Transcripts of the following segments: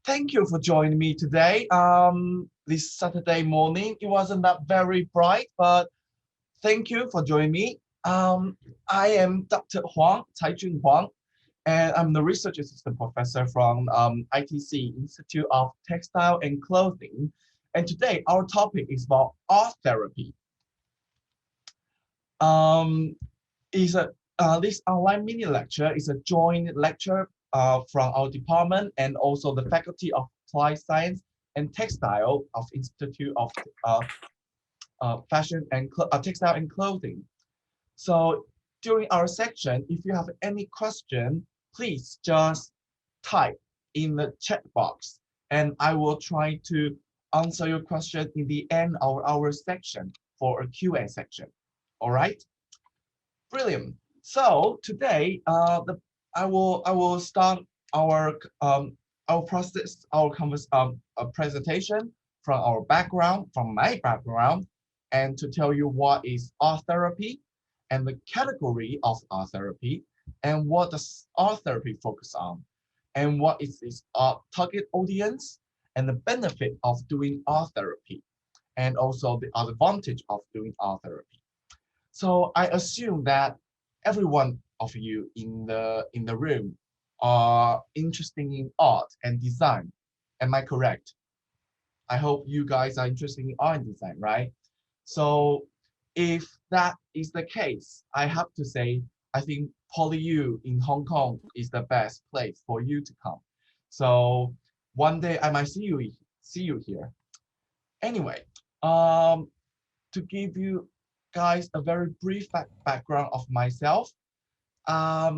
Thank you for joining me today. This Saturday morning, it wasn't that very bright, but thank you for joining me. I am Dr. Huang, Tsai-Chun Huang, and I'm the research assistant professor from ITC, Institute of Textile and Clothing. And today, our topic is about art therapy. This online mini lecture is a joint lecture from our department and also the Faculty of Applied Science and Textile of Institute of Fashion and Textile and Clothing. So during our section, if you have any question, please just type in the chat box and I will try to answer your question in the end of our section for a Q&A section. All right? Brilliant. So today, I will start our presentation from our background, from my background, and to tell you what is art therapy, and the category of art therapy, and what does art therapy focus on, and what is its target audience, and the benefit of doing art therapy, and also the advantage of doing art therapy. So I assume that every one of you in the room are interested in art and design. Am I correct? I hope you guys are interested in art and design, right? So if that is the case, I have to say, I think PolyU in Hong Kong is the best place for you to come. So one day I might see you here. Anyway, to give you guys a very brief background of myself. I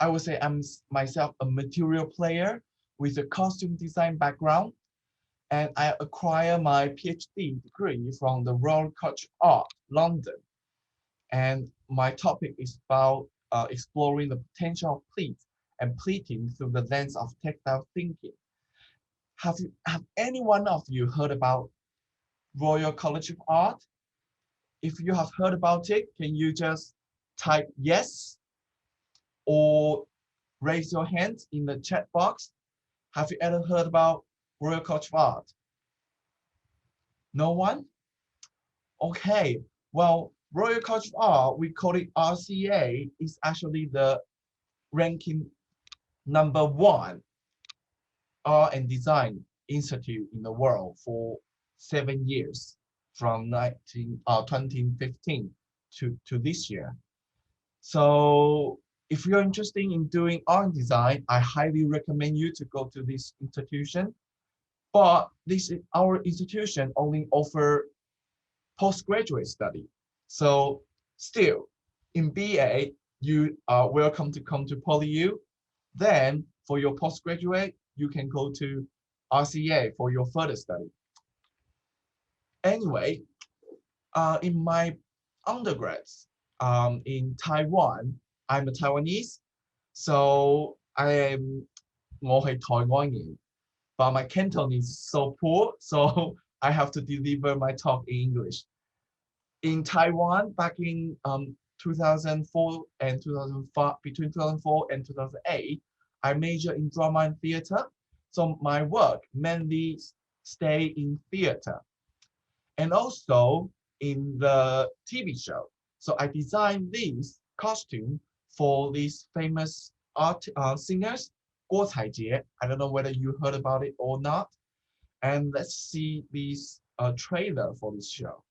would say I'm myself a material player with a costume design background, and I acquired my PhD degree from the Royal College of Art, London. And my topic is about exploring the potential of pleats and pleating through the lens of textile thinking. Have any one of you heard about Royal College of Art? If you have heard about it, can you just type yes or raise your hand in the chat box? Have you ever heard about Royal College of Art? No one? Okay, well, Royal College of Art, we call it RCA, is actually the ranking #1 art and design institute in the world for 7 years, from 2015 to this year. So if you're interested in doing art and design, I highly recommend you to go to this institution. But our institution only offer postgraduate study. So still, in BA, you are welcome to come to PolyU. Then for your postgraduate, you can go to RCA for your further study. Anyway, in my undergrads in Taiwan, I'm a Taiwanese, so我係台灣人, but my Cantonese is so poor, so I have to deliver my talk in English. In Taiwan, back in 2004 and 2005, between 2004 and 2008, I majored in drama and theater. So my work mainly stay in theater and also in the TV show. So I designed this costume for these famous art singers, Guo Caijie. I don't know whether you heard about it or not. And let's see this trailer for this show.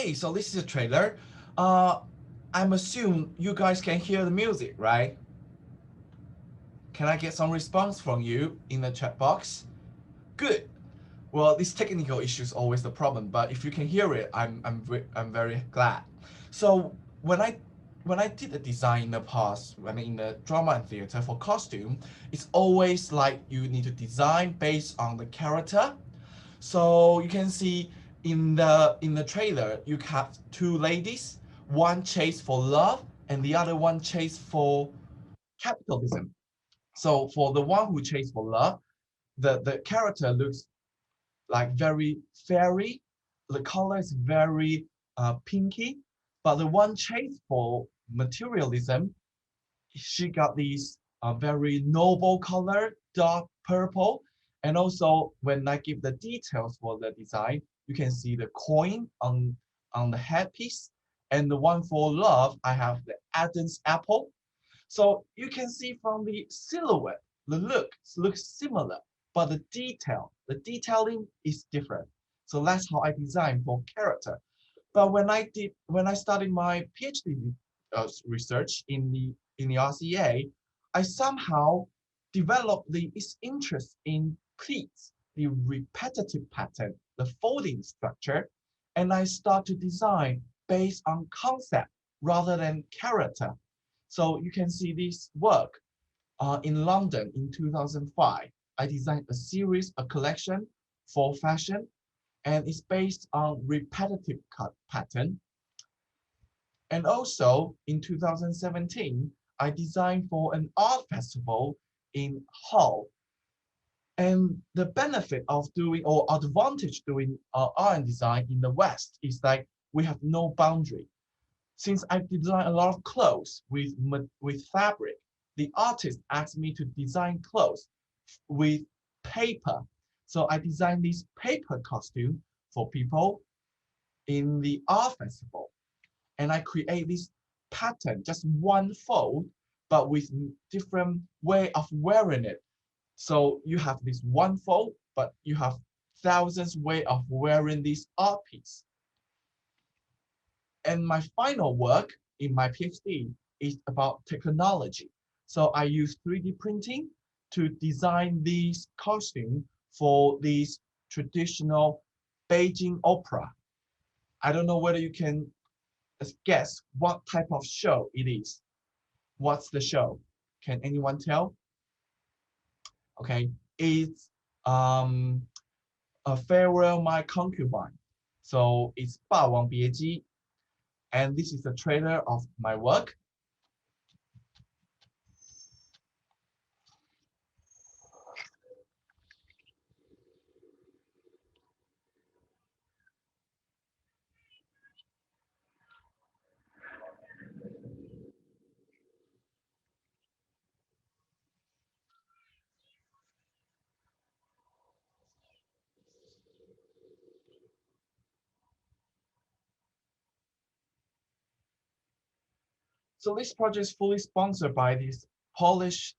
Okay, so this is a trailer. I'm assuming you guys can hear the music, right? Can I get some response from you in the chat box? Good. Well, this technical issue is always the problem, but if you can hear it, I'm very glad. So when I did the design in the past, when in the drama and theater for costume, it's always like you need to design based on the character. So you can see in the trailer, you have two ladies, one chase for love and the other one chase for capitalism. So for the one who chase for love, the character looks like very fairy. The color is very pinky, but the one chase for materialism, she got these very noble color, dark purple. And also when I give the details for the design, you can see the coin on the headpiece. And the one for love, I have the Adam's apple. So you can see from the silhouette, the looks similar, but the detailing is different. So that's how I design for character. But when I started my PhD research in the RCA, I somehow developed this interest in pleats, the repetitive pattern, the folding structure, and I start to design based on concept rather than character. So you can see this work in London in 2005. I designed a collection for fashion, and it's based on repetitive cut pattern. And also in 2017, I designed for an art festival in Hull. And the benefit of doing or advantage doing art and design in the West is like we have no boundary. Since I design a lot of clothes with fabric, the artist asked me to design clothes with paper. So I designed this paper costume for people in the art festival. And I create this pattern, just one fold, but with different way of wearing it. So you have this one fold, but you have thousands way of wearing this art piece. And my final work in my PhD is about technology. So I use 3D printing to design these costumes for these traditional Beijing opera. I don't know whether you can guess what type of show it is. What's the show? Can anyone tell? Okay, it's a Farewell My Concubine. So it's 霸王别姬, and this is the trailer of my work. So this project is fully sponsored by this Polish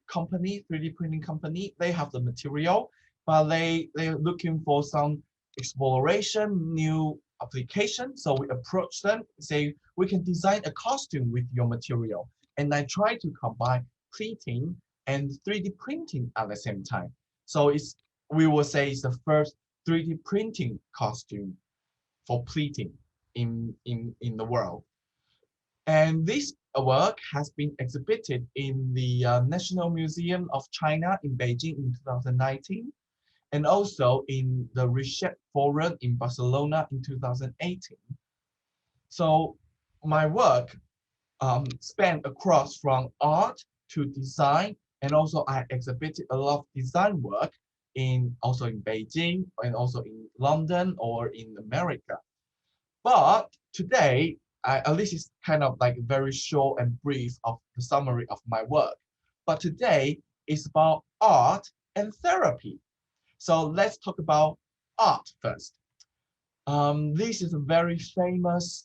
company, 3D printing company. They have the material, but they're looking for some exploration, new application. So we approach them, say we can design a costume with your material. And I try to combine pleating and 3D printing at the same time. So we will say it's the first 3D printing costume for pleating in the world. And this work has been exhibited in the National Museum of China in Beijing in 2019, and also in the Reset Forum in Barcelona in 2018. So my work spanned across from art to design, and also I exhibited a lot of design work also in Beijing and also in London or in America. But today, this is kind of like very short and brief of the summary of my work. But today is about art and therapy. So let's talk about art first. This is a very famous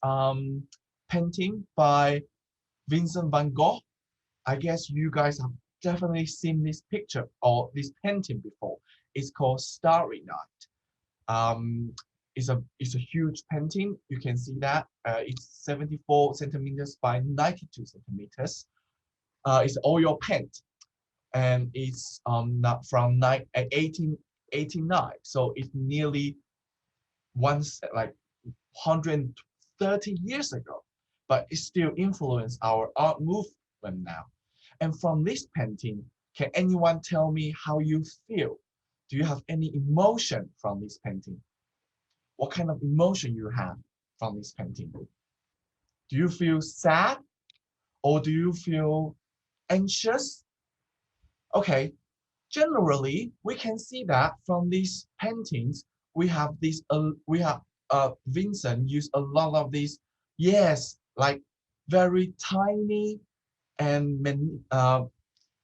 painting by Vincent Van Gogh. I guess you guys have definitely seen this picture or this painting before. It's called Starry Night. it's a huge painting. You can see that it's 74 centimeters by 92 centimeters. It's oil paint, and it's not from 1889. So it's nearly once like 130 years ago, but it still influenced our art movement now. And from this painting, can anyone tell me how you feel? Do you have any emotion from this painting? What kind of emotion you have from this painting? Do you feel sad or do you feel anxious? Okay, generally we can see that from these paintings we have Vincent used a lot of these, yes, like very tiny and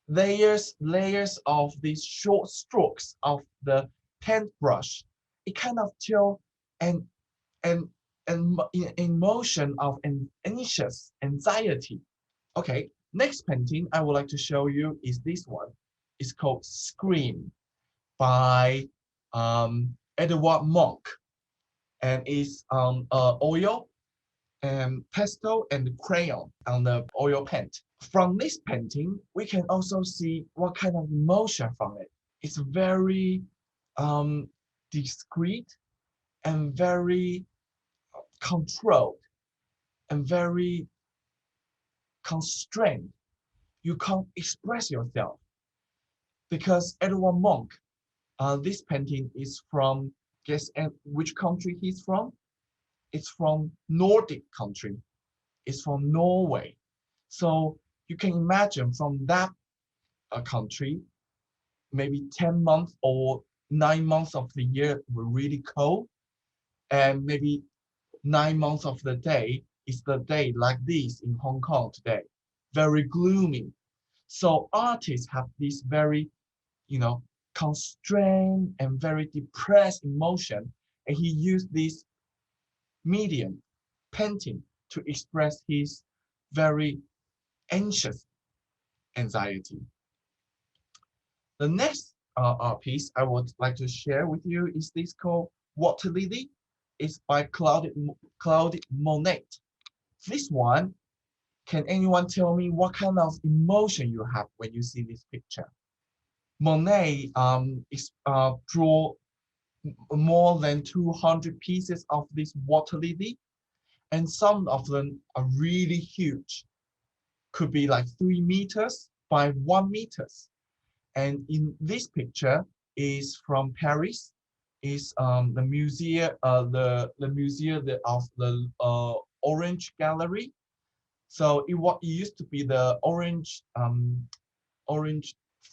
layers of these short strokes of the paintbrush. It kind of tell an an emotion of an anxious anxiety. Okay, next painting I would like to show you is this one. It's called Scream by Edward Monk, and it's oil and pastel and crayon on the oil paint. From this painting, we can also see what kind of emotion from it. It's very discreet and very controlled and very constrained. You can't express yourself because Edward Monk, this painting is from, guess which country he's from? It's from Nordic country. It's from Norway. So you can imagine from that country, maybe 10 months or 9 months of the year were really cold, and maybe 9 months of the day is the day like this in Hong Kong today, very gloomy. So artists have this very, constrained and very depressed emotion, and he used this medium, painting, to express his very anxious anxiety. The next art piece I would like to share with you is this called Water Lily. It's by Claude Monet. This one, can anyone tell me what kind of emotion you have when you see this picture? Monet draw more than 200 pieces of this water lily, and some of them are really huge, could be like 3 meters by 1 meters. And in this picture is from Paris, is the museum, the museum of the Orange Gallery. So it used to be the orange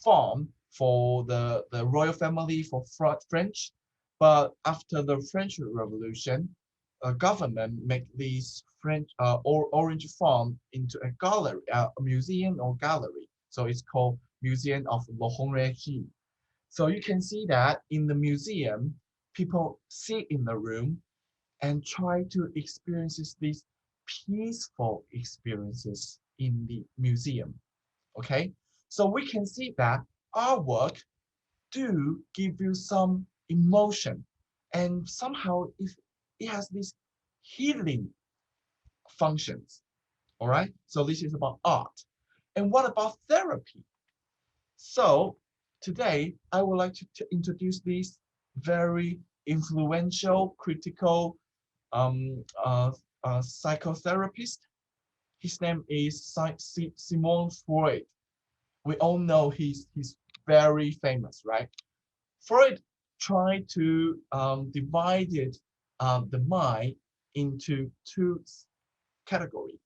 farm for the royal family for French, but after the French Revolution, government make these French orange farm into a gallery, a museum or gallery. So it's called Museum of l'Orangerie. So you can see that in the museum, people sit in the room and try to experience these peaceful experiences in the museum. Okay, so we can see that our work do give you some emotion, and somehow if it has these healing functions. All right, so this is about art. And what about therapy? So today I would like to introduce this very influential, critical psychotherapist. His name is Simone Freud. We all know he's very famous, right? Freud tried to divide the mind into two categories: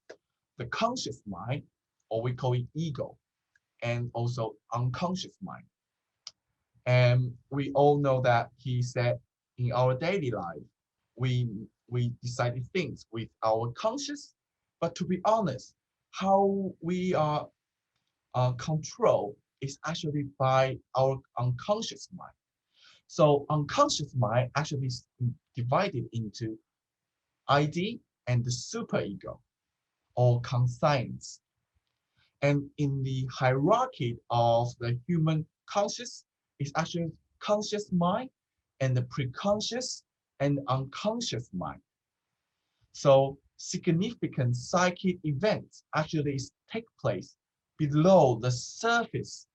the conscious mind, or we call it ego, and also unconscious mind. And we all know that he said in our daily life, we we decided things with our conscious, but to be honest, how we are controlled is actually by our unconscious mind. So unconscious mind actually is divided into ID and the superego, or conscience. And in the hierarchy of the human conscious is actually conscious mind and the preconscious and unconscious mind. So significant psychic events actually take place below the surface.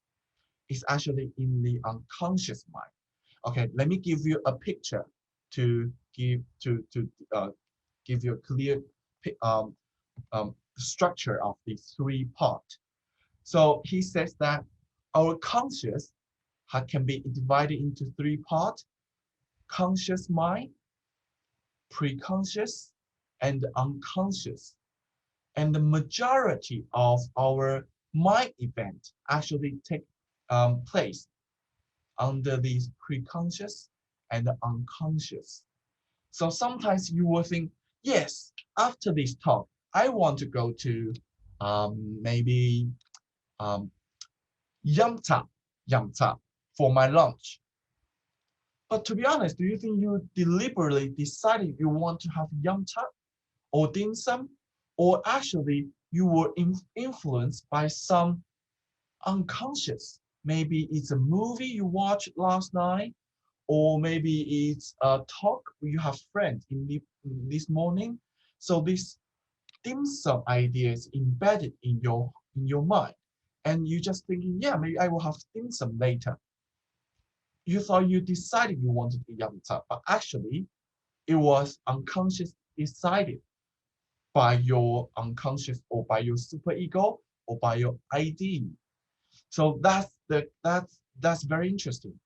Is actually in the unconscious mind. Okay, let me give you a picture to give you a clear structure of these three parts. So he says that our conscious can be divided into three parts: conscious mind, preconscious, and unconscious. And the majority of our mind event actually take place under these preconscious and the unconscious. So sometimes you will think, yes, after this talk, I want to go to maybe um, Yamcha, Yamcha for my lunch. But to be honest, do you think you deliberately decided you want to have Yamcha or dim sum, or actually you were influenced by some unconscious? Maybe it's a movie you watched last night, or maybe it's a talk you have friends in this morning. So this dim sum idea is embedded in your mind, and you just thinking, yeah, maybe I will have dim sum later. You thought you decided you wanted to be Yamcha, but actually it was unconscious decided by your unconscious or by your superego or by your ID. So that's very interesting.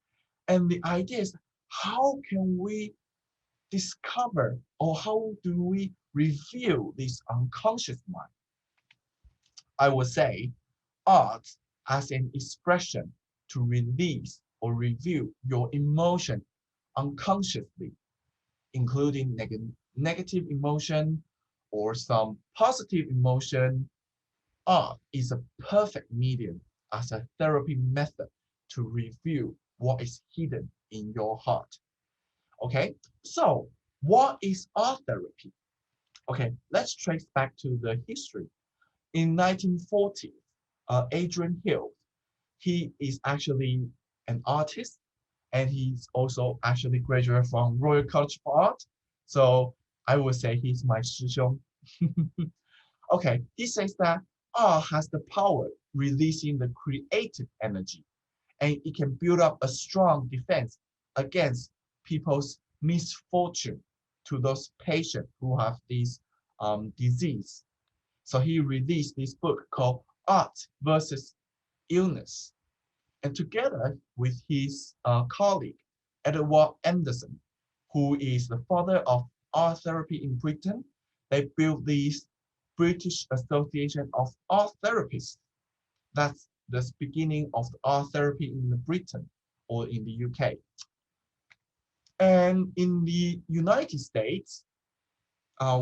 And the idea is, how can we discover, or how do we reveal this unconscious mind? I would say art as an expression to release or reveal your emotion unconsciously, including negative emotion or some positive emotion. Art is a perfect medium as a therapy method to reveal what is hidden in your heart. Okay, so what is art therapy? Okay, let's trace back to the history. In 1940, Adrian Hill, he is actually an artist, and he's also actually graduated from Royal College of Art. So I would say he's my 师兄. Okay, he says that art has the power releasing the creative energy, and it can build up a strong defense against people's misfortune, to those patients who have this disease. So he released this book called Art versus Illness. And together with his colleague, Edward Anderson, who is the father of art therapy in Britain, they built this British Association of Art Therapists. That's the beginning of the art therapy in Britain or in the UK. And in the United States,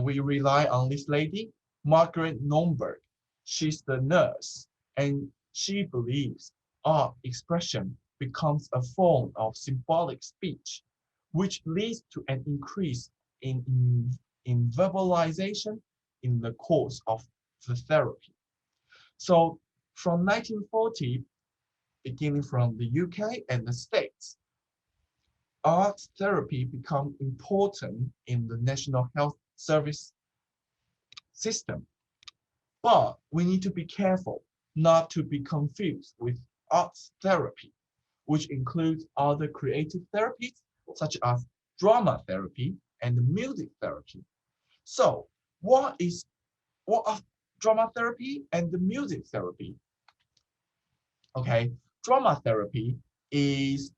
we rely on this lady, Margaret Nomberg. She's the nurse, and she believes art expression becomes a form of symbolic speech, which leads to an increase in verbalization in the course of the therapy. So from 1940, beginning from the UK and the States, art therapy become important in the National Health Service system. But we need to be careful not to be confused with art therapy, which includes other creative therapies such as drama therapy and music therapy. So what are drama therapy and the music therapy? Okay, drama therapy is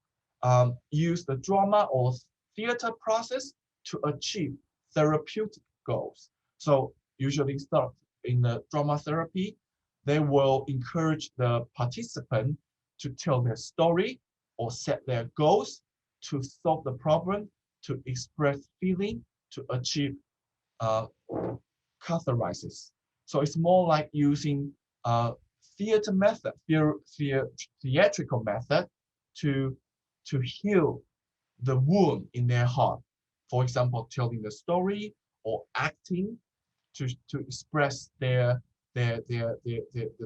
use the drama or theater process to achieve therapeutic goals. So usually start in the drama therapy, they will encourage the participant to tell their story or set their goals to solve the problem, to express feeling, to achieve uh, catharsis. So it's more like using theater method, theatrical method to heal the wound in their heart. For example, telling the story or acting to express the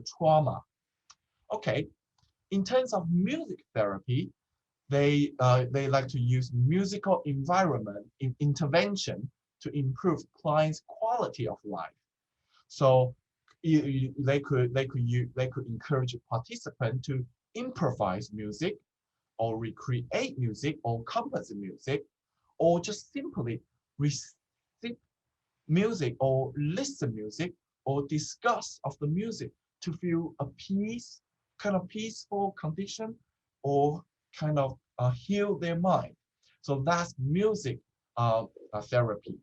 trauma. Okay, in terms of music therapy, they like to use musical environment in intervention to improve clients' quality of life. So they could encourage participants to improvise music or recreate music or compose music or just simply receive music or listen music or discuss of the music to feel a peace, kind of peaceful condition or kind of heal their mind. So that's music therapy.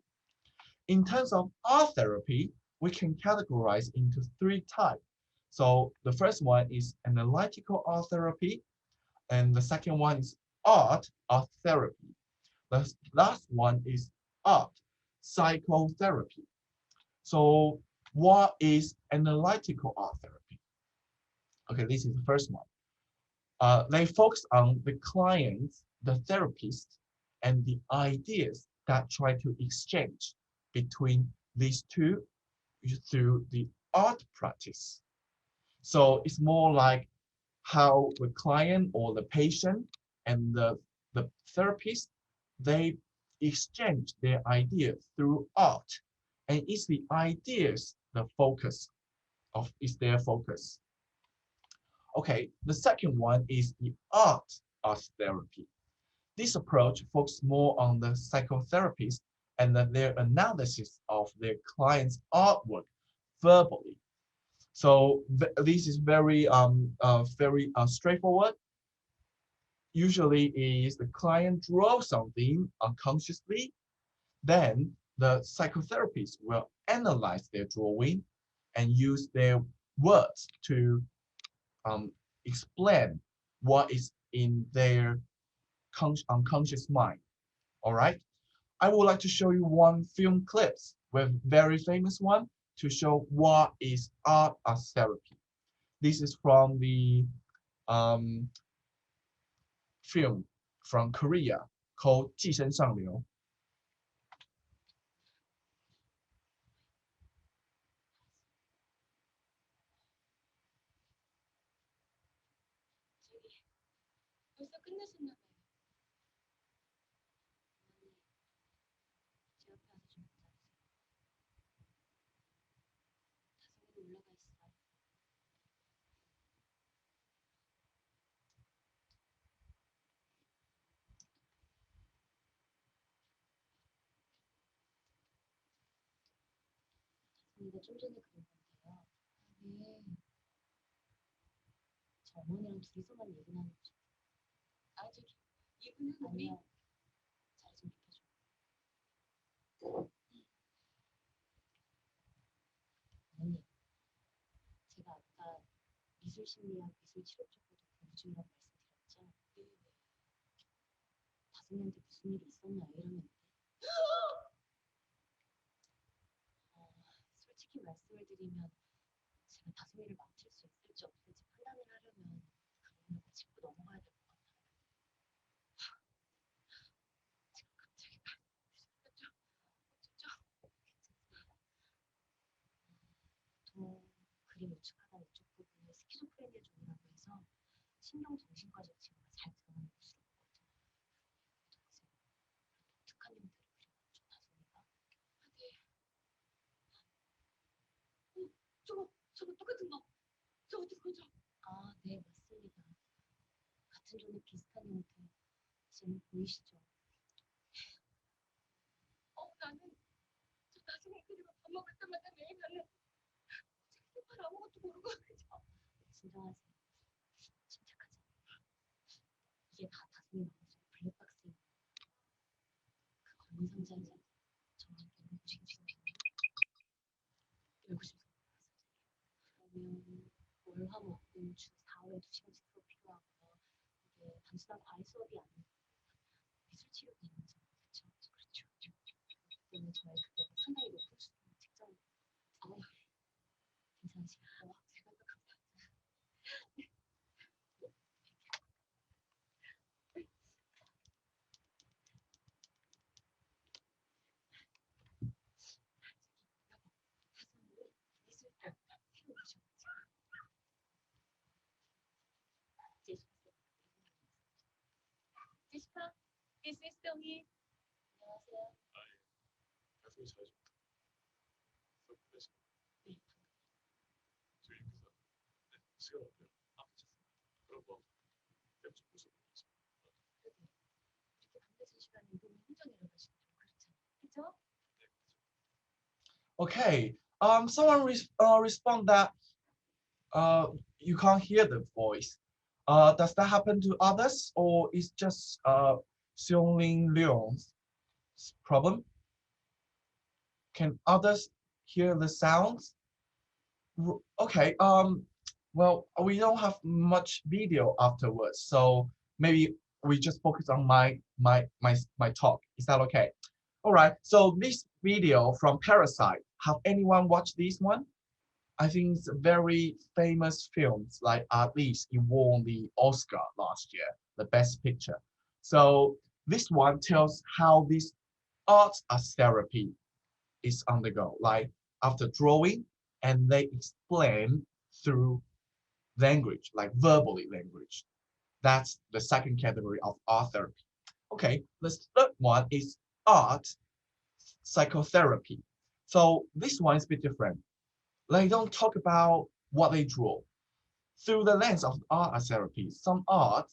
In terms of art therapy, we can categorize into three types. So the first one is analytical art therapy, and the second one is art therapy. The last one is art psychotherapy. So what is analytical art therapy? Okay, this is the first one. They focus on the clients, the therapist, and the ideas that try to exchange between these two through the art practice. So it's more like how the client or the patient and the therapist, they exchange their ideas through art. And it's the ideas the focus of is their focus. Okay, the second one is the art therapy. This approach focuses more on the psychotherapist and their analysis of their client's artwork verbally. So this is very straightforward. Usually is the client draws something unconsciously, then the psychotherapist will analyze their drawing and use their words to explain what is in their unconscious mind. All right. I would like to show you one film clips with very famous one to show what is art as therapy. This is from the um, film from Korea called 寄生上流. 벌써 끝내셨나 봐요. 제 옆에 와서 좀 기다리세요. 다솜이도 올라가 있어요. 다솜이가 좀 전에 그런 건데요. 네. 저 어머니랑 둘이서만 얘기 나누고 싶어요. 아직 이분은 우리 자리 좀 비켜줘. 어머니, 제가 아까 미술심리학, 미술치료 쪽으로 공부 중이라고 말씀드렸죠? 네. 다솜이한테 무슨 일이 있었나요? 이러면 솔직히 말씀을 드리면 제가 다솜이를 망칠 수 있을지 없을지 판단을 하려면 그런 거 짚고 넘어가야 될 것 같아요. 제가 갑자기 어쩌죠? 괜찮습니다. 보통 그림 우측하단 이쪽 부분에 스키조프레니아 존이라고 해서 신경정신과적 징후가 잘 드러나는 곳이거든요. 독특한 형태로 그려놨죠, 다솜이가. 네. 저거 똑같은 거. 저것도 그거죠? 아, 네, 맞습니다. 같은 종의 비슷한 형태. 지금 보이시죠? 나는 저 다솜이 그리고 밥 먹을 때마다 매일 가는 색깔 아무것도 모르고 그죠? 진정하세요. 침착하지. 이게 다 다솜이 마음속 블랙박스입니다. 그 검은 상자에 저한테 열고 싶습니다. 그러면 월, 화, 목, 금, 주 4월에 2시간씩 수업 필요하고요. 이게 단순한 과외 수업이 아니고 미술치료 개념이잖아요. 그렇죠? 그렇기 때문에 저의 급여가 상당히 높을 수 있는 직장. 괜찮으시나요? 제가 더 감사합니다. Is he still here? 안녕하세요. 발성이 잘해줍니다. 네, 저희 여기서 시간 없네요. 괜찮습니다. 그럼 뭐 좀 모습 보겠습니다. 이렇게 밤늦은 시간에 너무 흥정이라고 하시면 좀 그렇잖아요. 그죠? Okay. Someone respond that you can't hear the voice. Does that happen to others, or is just Xiongling Liu's problem? Can others hear the sounds? Okay. Well, we don't have much video afterwards, so maybe we just focus on my talk. Is that okay? All right. So this video from Parasite. Have anyone watched this one? I think it's a very famous films, like at least it won the Oscar last year, the best picture. So this one tells how this art as therapy is undergo, like after drawing, and they explain through language, like verbally language. That's the second category of art therapy. Okay, the third one is art psychotherapy. So this one is a bit different. They don't talk about what they draw. Through the lens of art as therapy, some art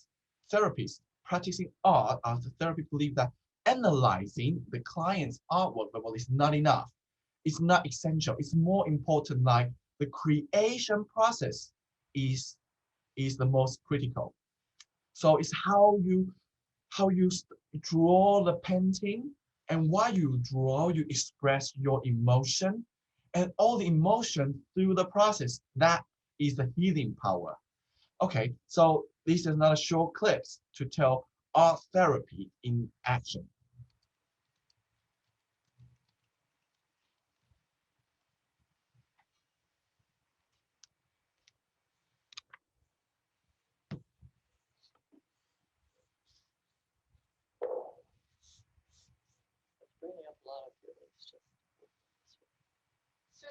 therapists practicing art as therapy believe that analyzing the client's artwork level is not enough. It's not essential. It's more important, like the creation process is the most critical. So it's how you draw the painting, and while you draw, you express your emotion, and all the emotion through the process. That is the healing power. Okay, so this is another short clips to tell art therapy in action. Bringing up a lot of feelings.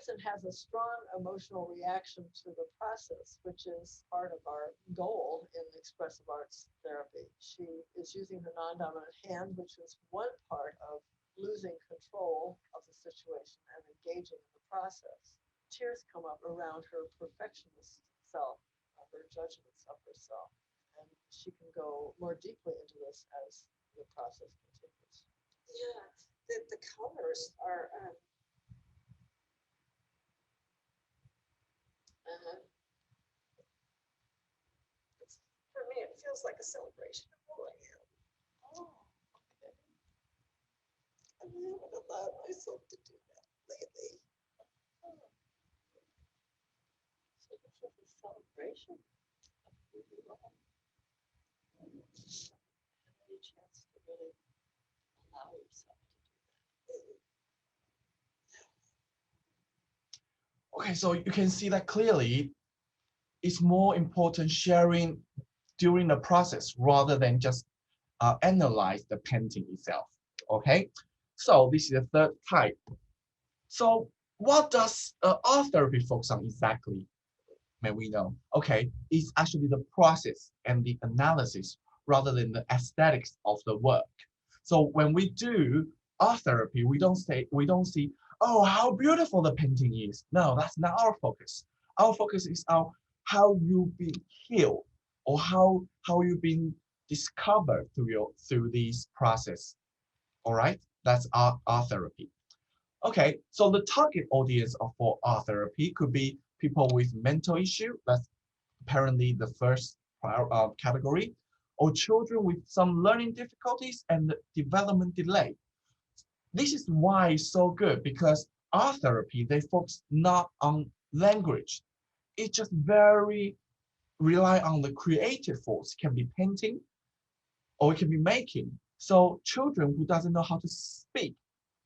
Susan has a strong emotional reaction to the process, which is part of our goal in expressive arts therapy. She is using her non-dominant hand, which is one part of losing control of the situation and engaging in the process. Tears come up around her perfectionist self, her judgments of herself, and she can go more deeply into this as the process continues. Yeah, the colors are for me it feels like a celebration of who I am. Oh, okay. I haven't allowed myself to do that lately. So this is a celebration of who you are. And a chance to really allow yourself to do that. Okay, so you can see that clearly. It's more important sharing during the process rather than just analyze the painting itself. Okay, so this is the third type. So what does art therapy focus on exactly? May we know? Okay, it's actually the process and the analysis rather than the aesthetics of the work. So when we do art therapy, we don't see, oh, how beautiful the painting is. No, that's not our focus. Our focus is on how you've been healed, or how you've been discovered through this process. All right, that's art therapy. Okay, so the target audience for art therapy could be people with mental issue. That's apparently the first category, or children with some learning difficulties and development delay. This is why it's so good, because art therapy, they focus not on language. It's just very rely on the creative force. It can be painting or it can be making. So children who doesn't know how to speak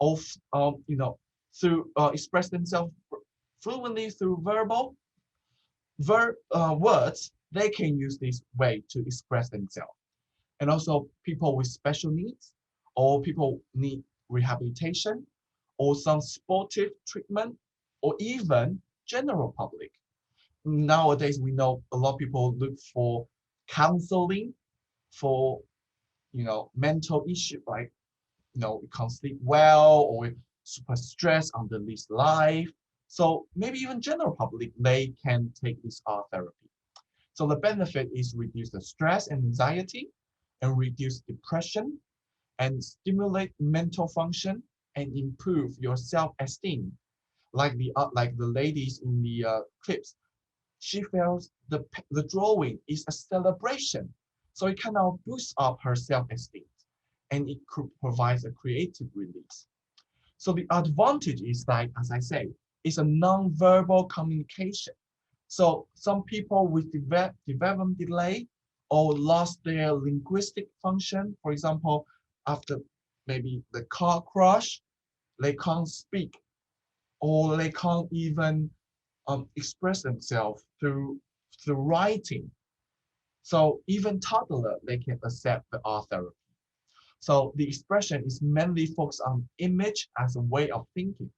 or through express themselves fluently through verbal words, they can use this way to express themselves. And also people with special needs, or people need rehabilitation, or some sportive treatment, or even general public. Nowadays, we know a lot of people look for counseling for mental issue like, you can't sleep well or super stressed under this life. So maybe even general public, they can take this art therapy. So the benefit is reduce the stress and anxiety and reduce depression and stimulate mental function and improve your self-esteem. Like the ladies in the clips, she feels the drawing is a celebration. So it kind of boosts up her self-esteem and it could provide a creative release. So the advantage is like, as I say, it's a non-verbal communication. So some people with development delay or lost their linguistic function, for example, after maybe the car crash, they can't speak or they can't even express themselves through writing. So even toddler, they can accept the art therapy. So the expression is mainly focused on image as a way of thinking.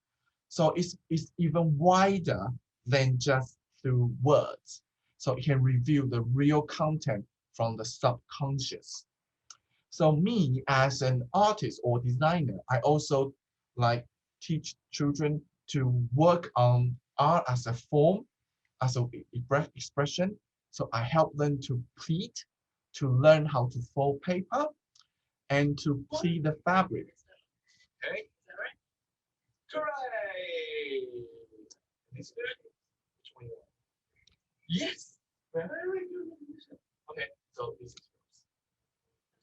So it's even wider than just through words. So it can reveal the real content from the subconscious. So me as an artist or designer, I also like teach children to work on art as a form, as an expression. So I help them to pleat, to learn how to fold paper, and to pleat the fabric. Okay, is that right? Hooray! This good? Which one you want? Yes! Very good. Okay, so this is yours.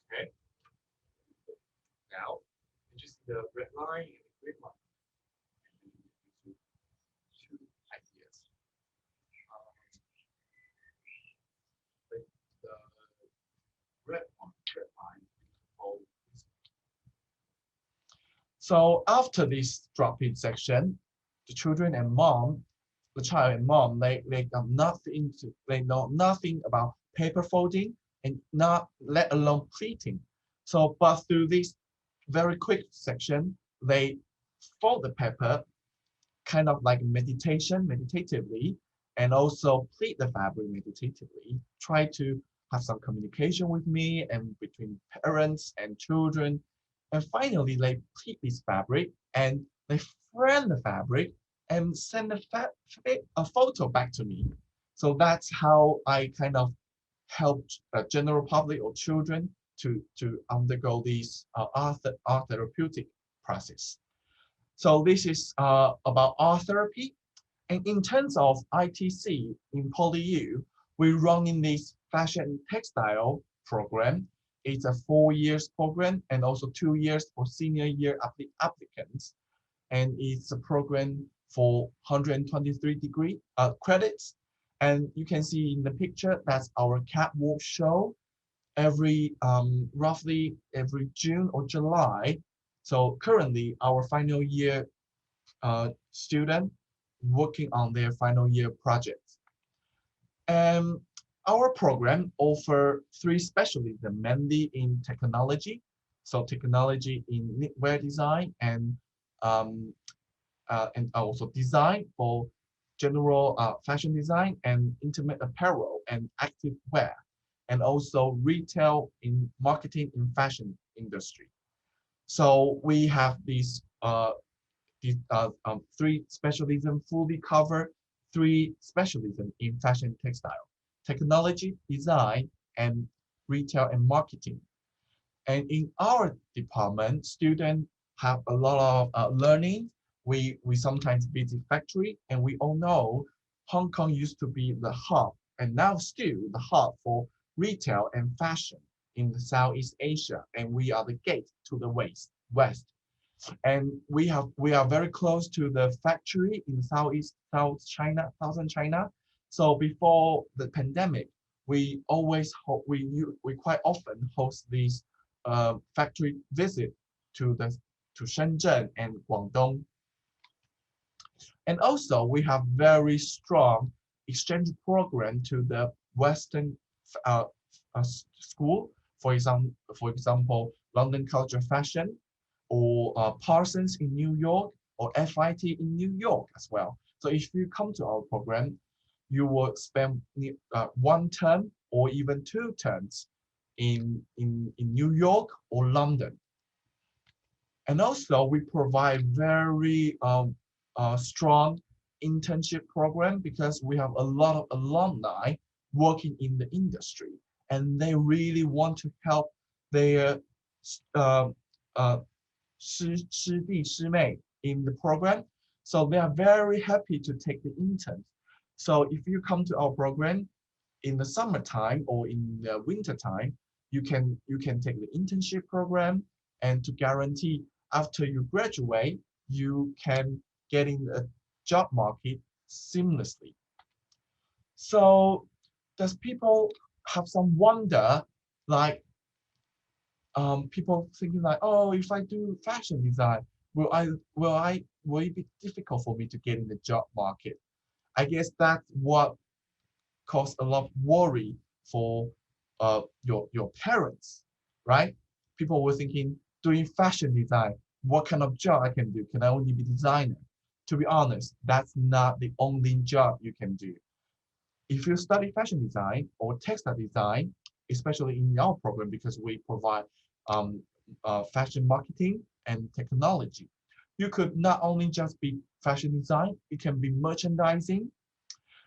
Okay. Now, you just see the red line and the green line. And you do two ideas. The red line, all this. So after this drop-in section, the children and mom, the child and mom, they know nothing about paper folding and not let alone pleating. So, but through this very quick section, they fold the paper kind of like meditatively, and also pleat the fabric meditatively. Try to have some communication with me and between parents and children. And finally, they pleat this fabric and they frame the fabric and send a photo back to me. So that's how I kind of helped general public or children to undergo this art therapeutic process. So this is about art therapy. And in terms of ITC in PolyU, we run in this fashion textile program. It's a 4 years program and also 2 years for senior year applicants. And it's a program for 123 degree credits. And you can see in the picture, that's our catwalk show every roughly every June or July. So currently our final year student working on their final year projects. And our program offer 3 specialisms, mainly in technology. So technology in knitwear design and also design for general fashion design and intimate apparel and active wear, and also retail in marketing in fashion industry. So we have these 3 specialism fully cover 3 specialism in fashion textile, technology, design, and retail and marketing. And in our department, students have a lot of learning. We sometimes visit factory, and we all know Hong Kong used to be the hub, and now still the hub for retail and fashion in the Southeast Asia, and we are the gate to the west. And we are very close to the factory in Southern China. So before the pandemic, we quite often host these factory visit to Shenzhen and Guangdong. And also we have very strong exchange program to the Western uh, school. For example, London Culture Fashion, or Parsons in New York, or FIT in New York as well. So if you come to our program, you will spend 1 term or even 2 terms in New York or London. And also we provide very strong internship program because we have a lot of alumni working in the industry, and they really want to help their uh, uh, 师弟师妹 in the program. So they are very happy to take the interns. So if you come to our program in the summertime or in the winter time, you can take the internship program, and to guarantee after you graduate, you can get in the job market seamlessly. So does people have some wonder, like people thinking like, oh, if I do fashion design, will it be difficult for me to get in the job market? I guess that's what caused a lot of worry for your parents, right? People were thinking, doing fashion design, what kind of job I can do? Can I only be designer? To be honest, that's not the only job you can do. If you study fashion design or textile design, especially in our program, because we provide fashion marketing and technology, you could not only just be fashion design, it can be merchandising,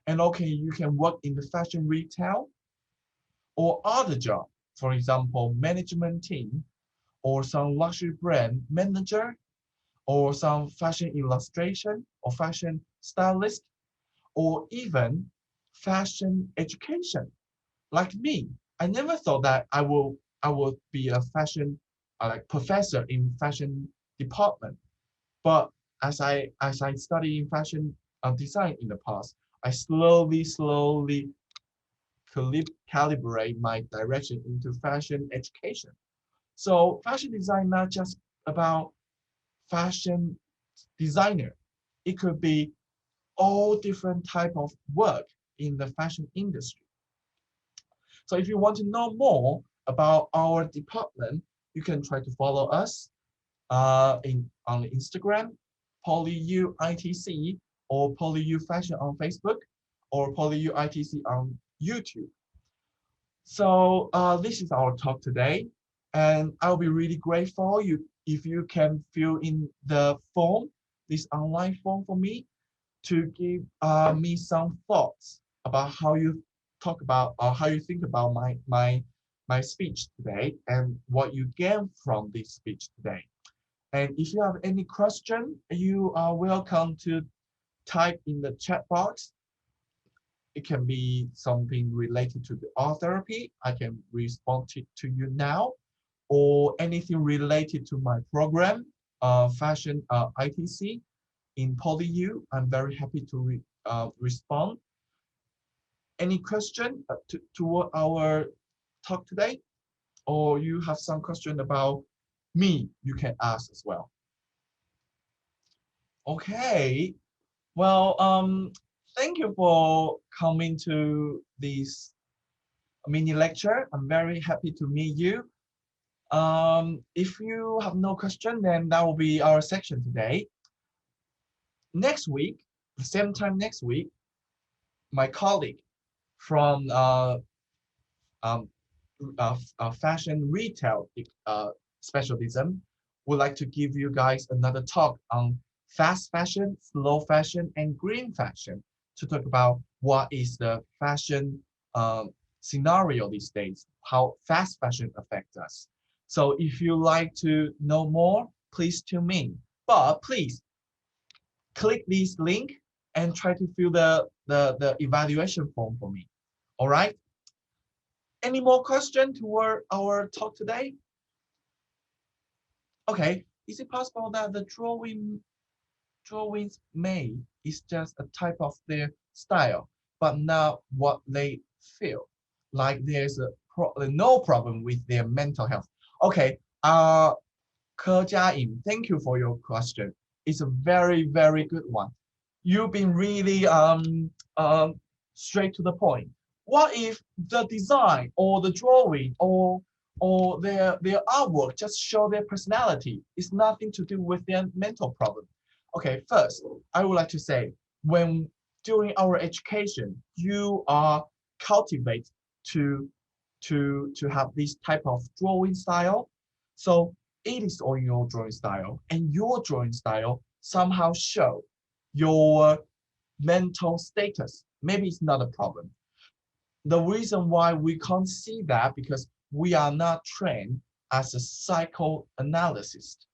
and okay, you can work in the fashion retail or other job, for example, management team or some luxury brand manager or some fashion illustration or fashion stylist or even fashion education. Like me, I never thought that I will be a fashion like professor in fashion department. But as I study in fashion design in the past, I slowly calibrate my direction into fashion education. So fashion design not just about fashion designer. It could be all different type of work in the fashion industry. So if you want to know more about our department, you can try to follow us on Instagram, PolyUITC, or PolyU Fashion on Facebook, or PolyUITC on YouTube. So this is our talk today, and I'll be really grateful if you can fill in the form, this online form for me, to give me some thoughts about how you talk about or how you think about my speech today and what you gain from this speech today. And if you have any question, you are welcome to type in the chat box. It can be something related to the art therapy. I can respond to you now, or anything related to my program, fashion ITC in PolyU. I'm very happy to respond. Any question to our talk today? Or you have some question about me, you can ask as well. Okay, well, thank you for coming to this mini lecture. I'm very happy to meet you. If you have no question, then that will be our section today. Next week, the same time next week, my colleague from um, fashion retail specialism would like to give you guys another talk on fast fashion, slow fashion, and green fashion to talk about what is the fashion scenario these days, how fast fashion affects us. So if you like to know more, please tune in. But please click this link and try to fill the evaluation form for me. All right? Any more questions toward our talk today? Okay, is it possible that the drawings made is just a type of their style, but not what they feel? Like there's no problem with their mental health. Okay, Ke Jia-in, thank you for your question. It's a very good one. You've been really straight to the point. What if the design or the drawing or their artwork just show their personality? It's nothing to do with their mental problem. Okay, first, I would like to say, when during our education, you are cultivated to to have this type of drawing style. So it is on your drawing style, and your drawing style somehow show your mental status. Maybe it's not a problem. The reason why we can't see that because we are not trained as a psychoanalyst.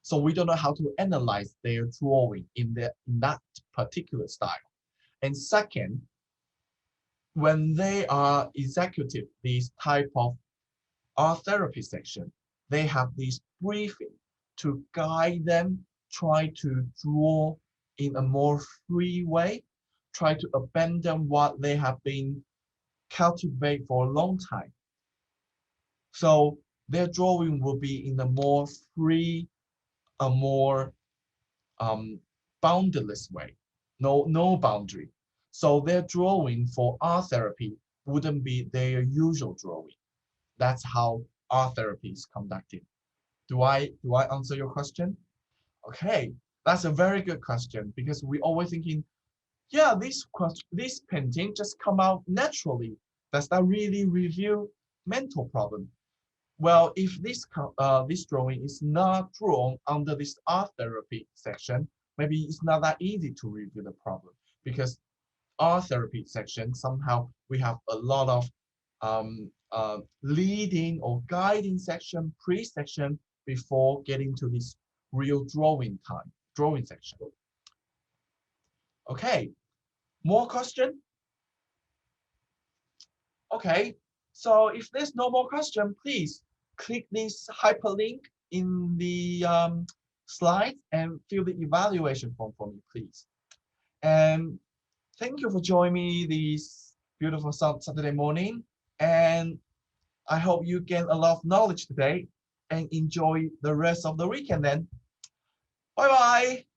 So we don't know how to analyze their drawing in that particular style. And second, when they are executive this type of art therapy section, they have this briefing to guide them, try to draw in a more free way, try to abandon what they have been cultivate for a long time. So their drawing will be in a more free, a more boundaryless way, no boundary. So their drawing for art therapy wouldn't be their usual drawing. That's how art therapy is conducted. Do I answer your question? Okay, that's a very good question because we always thinking, yeah, this painting just come out naturally. Does that really reveal mental problem? Well, if this drawing is not drawn under this art therapy section, maybe it's not that easy to reveal the problem because art therapy section somehow we have a lot of leading or guiding section, pre-section before getting to this real drawing section. Okay, more question? Okay, so if there's no more question, please click this hyperlink in the slide and fill the evaluation form for me, please. And thank you for joining me this beautiful Saturday morning. And I hope you gain a lot of knowledge today and enjoy the rest of the weekend then. Bye-bye.